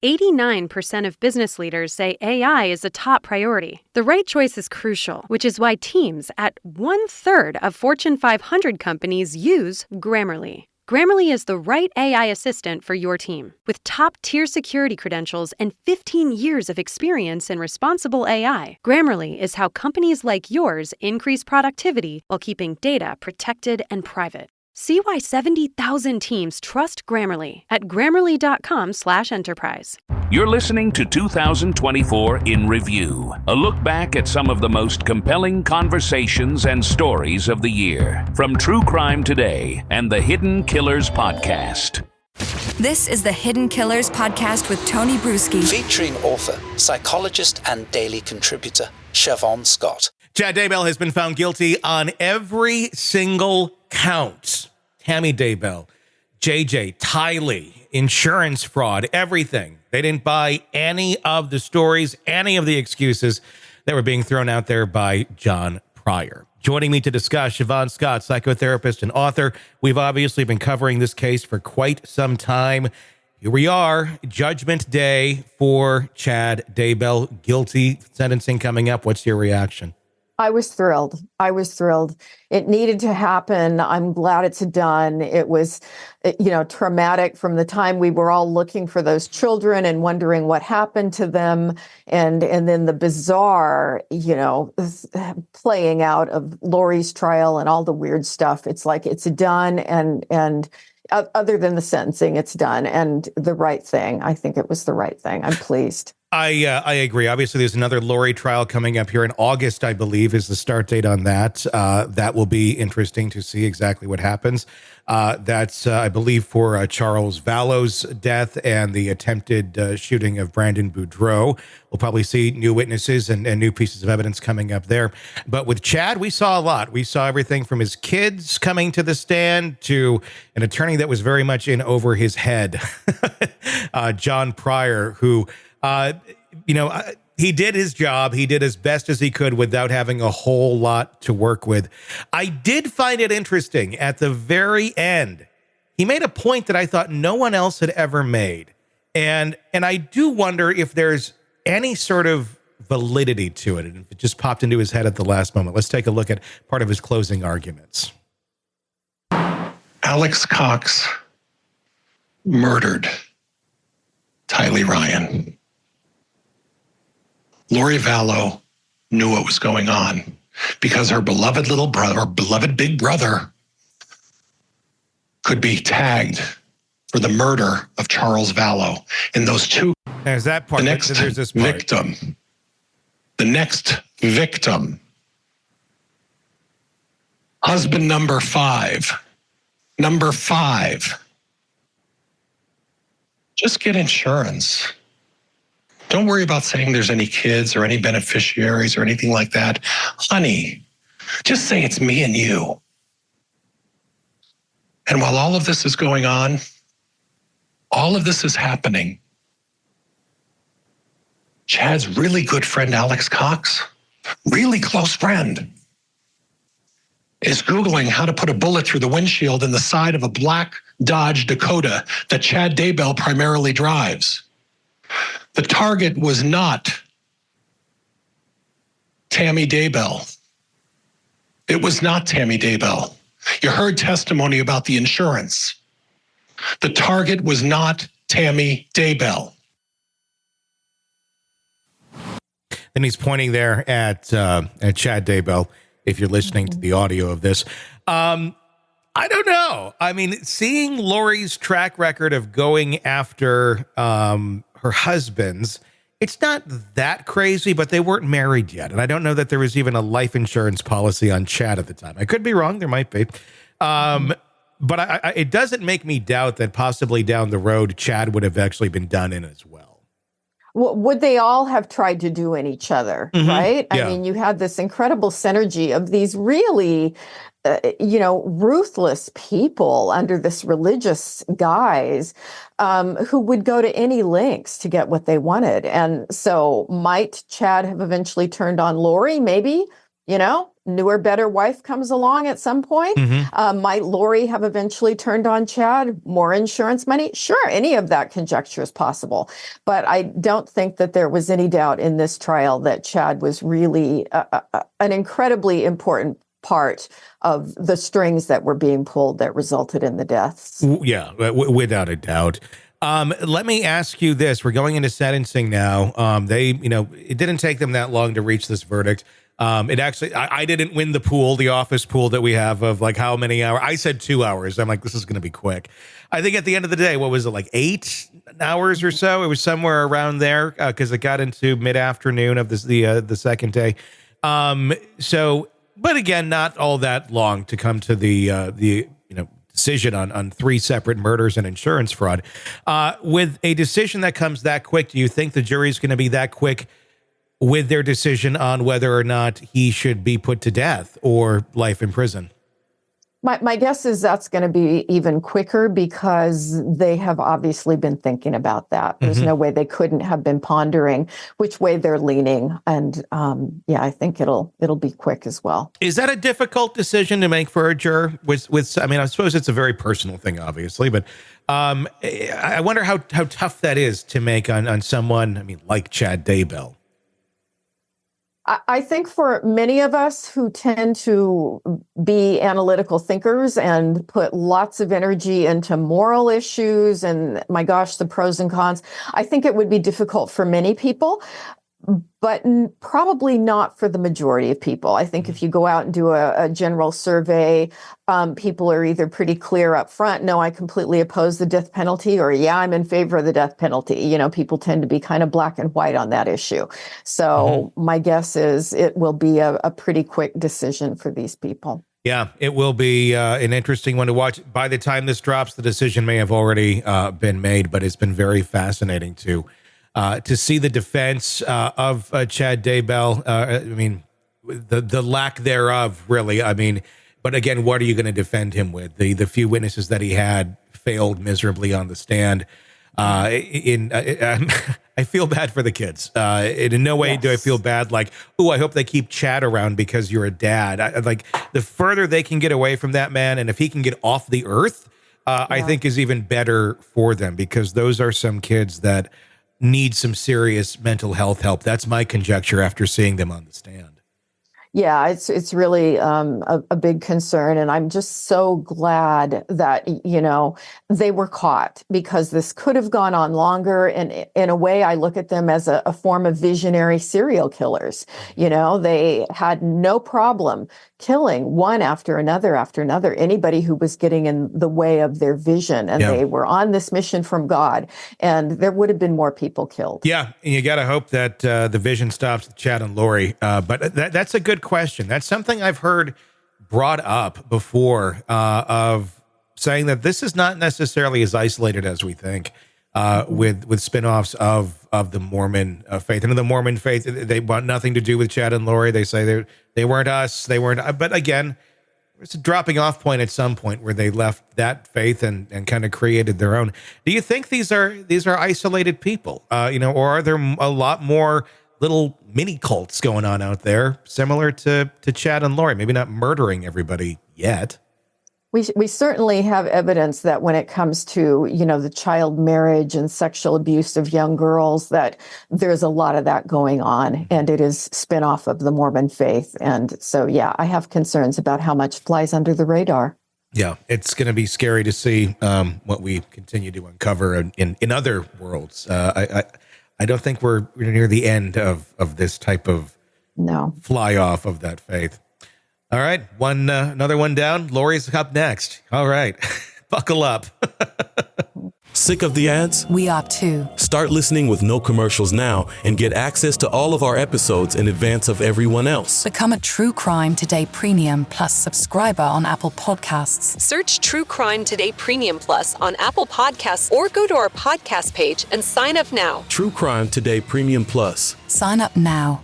89% of business leaders say AI is a top priority. The right choice is crucial, which is why teams at 1/3 of Fortune 500 companies use Grammarly. Grammarly is the right AI assistant for your team. With top-tier security credentials and 15 years of experience in responsible AI, Grammarly is how companies like yours increase productivity while keeping data protected and private. See why 70,000 teams trust Grammarly at grammarly.com/enterprise. You're listening to 2024 in Review, a look back at some of the most compelling conversations and stories of the year, from True Crime Today and the Hidden Killers Podcast. This is the Hidden Killers Podcast with Tony Brueski. Featuring author, psychologist, and daily contributor, Siobhan Scott. Chad Daybell has been found guilty on every single count. Tammy Daybell, JJ, Tylee, insurance fraud, everything. They didn't buy any of the stories, any of the excuses that were being thrown out there by John Pryor. Joining me to discuss, Siobhan Scott, psychotherapist and author. We've obviously been covering this case for quite some time. Here we are, Judgment Day for Chad Daybell. Guilty sentencing coming up. What's your reaction? I was thrilled. It needed to happen. I'm glad it's done. It was, traumatic from the time we were all looking for those children and wondering what happened to them. And then the bizarre, playing out of Lori's trial and all the weird stuff. It's like it's done. And other than the sentencing, it's done. And the right thing. I think it was the right thing. I'm pleased. I agree. Obviously, there's another Lori trial coming up here in August, I believe, is the start date on that. That will be interesting to see exactly what happens. That's, I believe, for Charles Vallow's death and the attempted shooting of Brandon Boudreaux. We'll probably see new witnesses and new pieces of evidence coming up there. But with Chad, we saw a lot. We saw everything from his kids coming to the stand to an attorney that was very much in over his head, John Pryor, who... he did his job. He did as best as he could without having a whole lot to work with. I did find it interesting at the very end. He made a point that I thought no one else had ever made. And I do wonder if there's any sort of validity to it. And if it just popped into his head at the last moment. Let's take a look at part of his closing arguments. Alex Cox murdered Tylee Ryan. Lori Vallow knew what was going on because her beloved little brother, or beloved big brother, could be tagged for the murder of Charles Vallow. And those two, there's that part. The next victim, husband number five, just get insurance. Don't worry about saying there's any kids or any beneficiaries or anything like that. Honey, just say it's me and you. And while all of this is going on, all of this is happening, Chad's really good friend, Alex Cox, really close friend, is Googling how to put a bullet through the windshield in the side of a black Dodge Dakota that Chad Daybell primarily drives. The target was not Tammy Daybell. It was not Tammy Daybell. You heard testimony about the insurance. The target was not Tammy Daybell. And he's pointing there at Chad Daybell, if you're listening to the audio of this. I don't know. I mean, seeing Lori's track record of going after her husbands, it's not that crazy, but they weren't married yet. And I don't know that there was even a life insurance policy on Chad at the time. I could be wrong. There might be. But it doesn't make me doubt that possibly down the road, Chad would have actually been done in as well. Would they all have tried to do in each other, right? Yeah. I mean, you had this incredible synergy of these really, ruthless people under this religious guise who would go to any lengths to get what they wanted. And so might Chad have eventually turned on Lori? Maybe, newer, better wife comes along at some point? Might Lori have eventually turned on Chad? More insurance money? Sure, any of that conjecture is possible. But I don't think that there was any doubt in this trial that Chad was really an incredibly important part of the strings that were being pulled that resulted in the deaths. Yeah, without a doubt. Let me ask you this. We're going into sentencing now. It didn't take them that long to reach this verdict. It actually, I didn't win the office pool that we have of like how many hours. I said 2 hours. I'm like, this is going to be quick. I think at the end of the day, what was it, like 8 hours or so? It was somewhere around there because it got into mid-afternoon of the second day. But again, not all that long to come to the decision on 3 separate murders and insurance fraud. With a decision that comes that quick, do you think the jury's going to be that quick with their decision on whether or not he should be put to death or life in prison? My guess is that's going to be even quicker because they have obviously been thinking about that. There's no way they couldn't have been pondering which way they're leaning. And I think it'll be quick as well. Is that a difficult decision to make for a juror? I suppose it's a very personal thing, obviously, but I wonder how tough that is to make on someone, like Chad Daybell. I think for many of us who tend to be analytical thinkers and put lots of energy into moral issues and, my gosh, the pros and cons, I think it would be difficult for many people, but probably not for the majority of people. I think if you go out and do a general survey, people are either pretty clear up front, no, I completely oppose the death penalty, or yeah, I'm in favor of the death penalty. People tend to be kind of black and white on that issue. So my guess is it will be a pretty quick decision for these people. Yeah, it will be an interesting one to watch. By the time this drops, the decision may have already been made, but it's been very fascinating to see the defense of Chad Daybell. The lack thereof, really. But again, what are you going to defend him with? The few witnesses that he had failed miserably on the stand. I feel bad for the kids. In no way do I feel bad like, oh, I hope they keep Chad around because you're a dad. The further they can get away from that man, and if he can get off the earth, I think is even better for them, because those are some kids that need some serious mental health help. That's my conjecture after seeing them on the stand. Yeah, it's really a big concern. And I'm just so glad that, they were caught, because this could have gone on longer. And in a way, I look at them as a form of visionary serial killers. They had no problem killing one after another, anybody who was getting in the way of their vision. And they were on this mission from God, and there would have been more people killed. Yeah, and you got to hope that the vision stops with Chad and Lori. But that's a good question. That's something I've heard brought up before, of saying that this is not necessarily as isolated as we think, with spin-offs of the Mormon faith. And the Mormon faith, they want nothing to do with Chad and Lori. They say they weren't us. They weren't. But again, it's a dropping off point at some point where they left that faith and kind of created their own. Do you think these are isolated people, or are there a lot more little mini cults going on out there similar to Chad and Lori? Maybe not murdering everybody yet. We certainly have evidence that when it comes to, the child marriage and sexual abuse of young girls, that there's a lot of that going on, and it is spin-off of the Mormon faith. And so, I have concerns about how much flies under the radar. Yeah, it's going to be scary to see what we continue to uncover in other worlds. I don't think we're near the end of this type of fly off of that faith. All right, another one down. Lori's up next. All right, buckle up. Sick of the ads? We are too. Start listening with no commercials now and get access to all of our episodes in advance of everyone else. Become a True Crime Today Premium Plus subscriber on Apple Podcasts. Search True Crime Today Premium Plus on Apple Podcasts, or go to our podcast page and sign up now. True Crime Today Premium Plus. Sign up now.